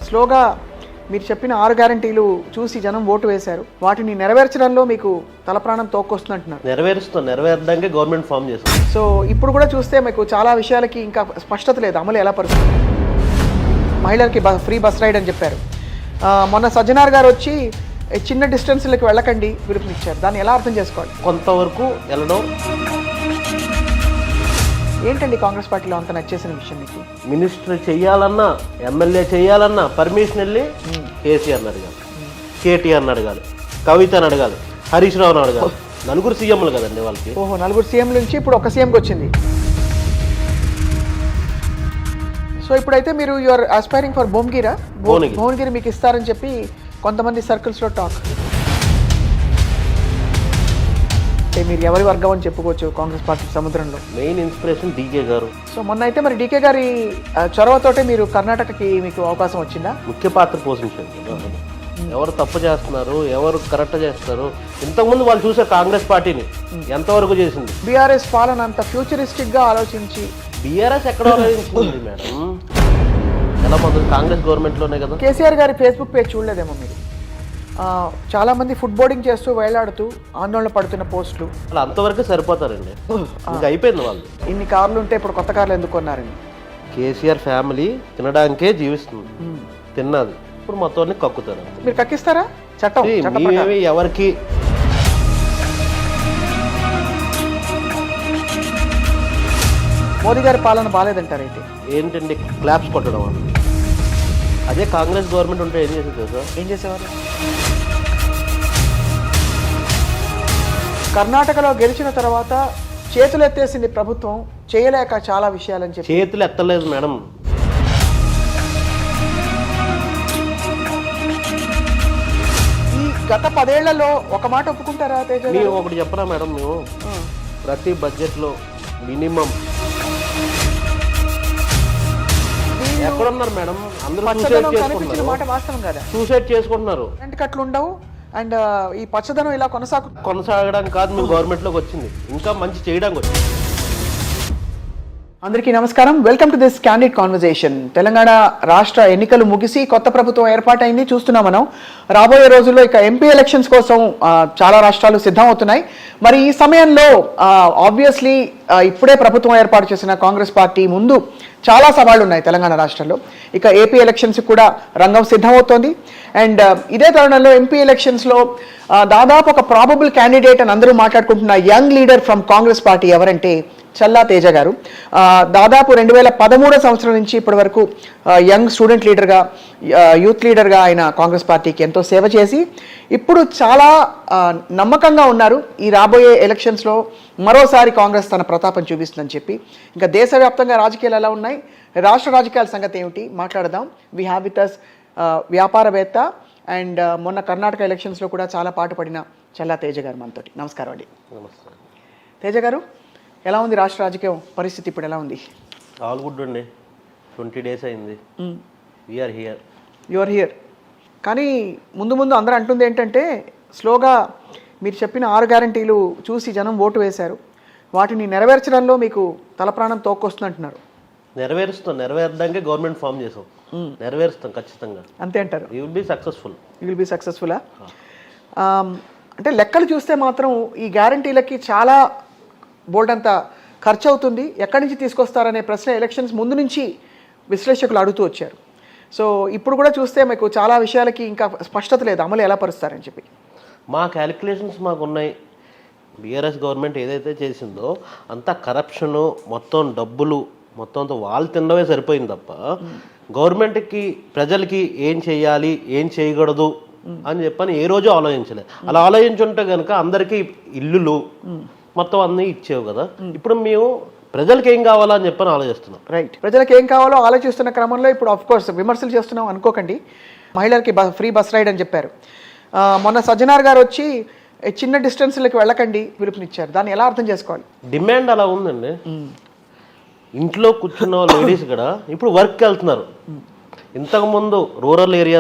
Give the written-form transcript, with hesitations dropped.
స్లోగా మీరు చెప్పిన 6 గ్యారంటీలు చూసి జనం ఓటు వేశారు. వాటిని నెరవేర్చడంలో మీకు తలప్రాణం తోక్కొస్తుందంటున్నారు. నెరవేర్చడానికి గవర్నమెంట్ ఫామ్ చేస్తాం. సో ఇప్పుడు కూడా చూస్తే మీకు చాలా విషయాలకి ఇంకా స్పష్టత లేదు, అమలు ఎలా పడుతుంది. మహిళలకి ఫ్రీ బస్ రైడ్ అని చెప్పారు. మొన్న సజ్జనార్ గారు వచ్చి చిన్న డిస్టెన్స్లకి వెళ్ళకండి పిలుపునిచ్చారు. దాన్ని ఎలా అర్థం చేసుకోవాలి? కొంతవరకు వెళ్ళడం. ఏంటండి కాంగ్రెస్ పార్టీలో అంత నచ్చేసిన విషయం మీకు? మినిస్టర్ చెయ్యాలన్నా, ఎమ్మెల్యే చెయ్యాలన్నా పర్మిషన్ వెళ్ళి కేసీఆర్ని అడగాలి, కేటీఆర్ని అడగాలి, కవితని అడగాలి, హరీష్ రావుని అడగాలి. నలుగురు సీఎంలు కదండి వాళ్ళకి. ఓహో, 4 సీఎం నుంచి ఇప్పుడు ఒక సీఎంకి వచ్చింది. సో ఇప్పుడైతే మీరు యూఆర్ ఆస్పైరింగ్ ఫర్ భువనగిరి మీకు ఇస్తారని చెప్పి కొంతమంది సర్కిల్స్లో టాక్. అంటే మీరు ఎవరి వర్గం అని చెప్పుకోవచ్చు కాంగ్రెస్ పార్టీ సముద్రంలో? మెయిన్ ఇన్స్పిరేషన్ డీకే గారు. సో మొన్న అయితే మరి డీకే గారి చొరవతోటే మీరు కర్ణాటకకి మీకు అవకాశం వచ్చిందా? ముఖ్య పాత్ర పోషించారు. ఎవరు తప్పు చేస్తున్నారు, ఎవరు కరెక్ట్ చేస్తారు, ఇంతకుముందు వాళ్ళు చూసే కాంగ్రెస్ పార్టీని ఎంతవరకు చేసింది. బీఆర్ఎస్ పాలన అంత ఫ్యూచరిస్టిక్ గా ఆలోచించి బీఆర్ఎస్ ఎక్కడ ఆలోచించింది మేడం? ఎలా మంది కాంగ్రెస్ గవర్నమెంట్లోనే కదా. కేసీఆర్ గారి ఫేస్బుక్ పేజ్ చూడలేదేమో మీరు? చాలా మంది ఫుడ్ బోర్డింగ్ చేస్తూ వేలాడుతూ ఆందోళన పడుతున్న పోస్టులు. అలా అంతవరకు సరిపోతారండి, ఇంకా అయిపోయింది వాళ్ళు. ఇన్ని కార్లు ఉంటే ఇప్పుడు కొత్త కార్లు ఎందుకు కొన్నారండి? కేసీఆర్ ఫ్యామిలీ తినడానికే జీవిస్తుంది, తిన్నది ఇప్పుడు మొత్తాన్ని కక్కుతారు. మీరు కక్కిస్తారా? చట్టం ఎవరికి మోదీ గారి పాలన బాగాలేదంటారు అయితే? ఏంటండి క్లాప్స్ కొట్టడం అని. అదే కాంగ్రెస్ గవర్నమెంట్ ఉంటే ఏం చేసేది సార్? ఏం చేసేవారు? కర్ణాటకలో గెలిచిన తర్వాత చేతులు ఎత్తేసింది ప్రభుత్వం, చేయలేక చాలా విషయాలని చెప్పి. చేతులు ఎత్తలేదు మేడం. ఈ గత 10 ఏళ్లలో ఒక మాట ఒప్పుకుంటారా తేజ? మేము ఒకటి చెప్పరా మేడం, మేము ప్రతి బడ్జెట్లో మినిమం ఎక్కడున్నారు మేడం? అందరూ సూసైడ్ చేసుకుంటున్నారు. కట్లు ఉండవు. అండ్ ఈ పచ్చదనం ఇలా కొనసాగడానికి కాదు మేము గవర్నమెంట్లోకి వచ్చింది, ఇంకా మంచి చేయడానికి వచ్చింది. అందరికీ నమస్కారం. Welcome to this candid conversation. Telangana రాష్ట్ర ఎన్నికలు ముగిసి కొత్త ప్రభుత్వం ఏర్పాటైంది, చూస్తున్నాం మనం. రాబోయే రోజుల్లో ఇక ఎంపీ ఎలక్షన్స్ కోసం చాలా రాష్ట్రాలు సిద్ధం అవుతున్నాయి. మరి ఈ సమయంలో ఆబ్వియస్లీ ఇప్పుడే ప్రభుత్వం ఏర్పాటు చేసిన కాంగ్రెస్ పార్టీ ముందు చాలా సవాళ్లు ఉన్నాయి తెలంగాణ రాష్ట్రంలో. ఇక ఏపీ ఎలక్షన్స్ కూడా రంగం సిద్ధమవుతోంది. అండ్ ఇదే తరుణంలో ఎంపీ ఎలక్షన్స్లో దాదాపు ఒక ప్రాబబుల్ క్యాండిడేట్ అని అందరూ మాట్లాడుకుంటున్న young leader from Congress party ఎవరంటే చల్లా తేజ గారు. దాదాపు 2013 సంవత్సరం నుంచి ఇప్పటి వరకు యంగ్ స్టూడెంట్ లీడర్గా, యూత్ లీడర్గా ఆయన కాంగ్రెస్ పార్టీకి ఎంతో సేవ చేసి ఇప్పుడు చాలా నమ్మకంగా ఉన్నారు. ఈ రాబోయే ఎలక్షన్స్లో మరోసారి కాంగ్రెస్ తన ప్రతాపం చూపిస్తుందని చెప్పి. ఇంకా దేశవ్యాప్తంగా రాజకీయాలు ఎలా ఉన్నాయి, రాష్ట్ర రాజకీయాల సంగతి ఏమిటి మాట్లాడదాం. వీ హ్యావ్ విత్ అస్ వ్యాపారవేత్త అండ్ మొన్న కర్ణాటక ఎలక్షన్స్లో కూడా చాలా పాటుపడిన చల్లా తేజ గారు మనతోటి. నమస్కారం అండి. నమస్కారం తేజ గారు. ఎలా ఉంది రాష్ట్ర రాజకీయం పరిస్థితి ఇప్పుడు? ఎలా ఉంది? ఆల్ గుడ్ అండి. 20 days అయింది. We are here. You are here. కానీ ముందు ముందు అందరూ అంటుంది ఏంటంటే స్లోగా మీరు చెప్పిన 6 గ్యారంటీలు చూసి జనం ఓటు వేశారు. వాటిని నెరవేర్చడంలో మీకు తలప్రాణం తోక్కొస్తుందంటున్నారు. నెరవేర్చడానికి గవర్నమెంట్ ఫామ్ చేసాం. నెరవేరుస్తాం ఖచ్చితంగా. అంతే అంటారు? You will be successful. అంటే లెక్కలు చూస్తే మాత్రం ఈ గ్యారంటీలకి చాలా బోల్డ్ అంతా ఖర్చు అవుతుంది. ఎక్కడి నుంచి తీసుకొస్తారనే ప్రశ్న ఎలక్షన్స్ ముందు నుంచి విశ్లేషకులు అడుగుతూ వచ్చారు. సో ఇప్పుడు కూడా చూస్తే మీకు చాలా విషయాలకి ఇంకా స్పష్టత లేదు, అమలు ఎలా పరుస్తారని చెప్పి. మా క్యాలిక్యులేషన్స్ మాకు ఉన్నాయి. బీఆర్ఎస్ గవర్నమెంట్ ఏదైతే చేసిందో అంతా కరప్షను, మొత్తం డబ్బులు మొత్తం వాళ్ళు తినడమే సరిపోయింది తప్ప గవర్నమెంట్కి ప్రజలకి ఏం చేయాలి, ఏం చేయకూడదు అని చెప్పని ఏ రోజు ఆలోచించలేదు. అలా ఆలోచించుంటే కనుక అందరికీ ఇల్లులు మొత్తం అన్నీ ఇచ్చేవు కదా. ఇప్పుడు మేము ప్రజలకు ఏం కావాలో అని చెప్పని ఆలోచిస్తున్నాం. రైట్. ప్రజలకు ఏం కావాలో ఆలోచిస్తున్న క్రమంలో ఇప్పుడు ఆఫ్కోర్స్ విమర్శలు చేస్తున్నాం అనుకోకండి. మహిళలకి ఫ్రీ బస్ రైడ్ అని చెప్పారు. మొన్న సజ్జనార్ గారు వచ్చి చిన్న డిస్టెన్స్లకి వెళ్ళకండి పిలుపునిచ్చారు. దాన్ని ఎలా అర్థం చేసుకోవాలి? డిమాండ్ అలా ఉందండి. ఇంట్లో కూర్చున్న లేడీస్ కూడా ఇప్పుడు వర్క్కి వెళ్తున్నారు. ఇంతకుముందు రూరల్ ఏరియాస్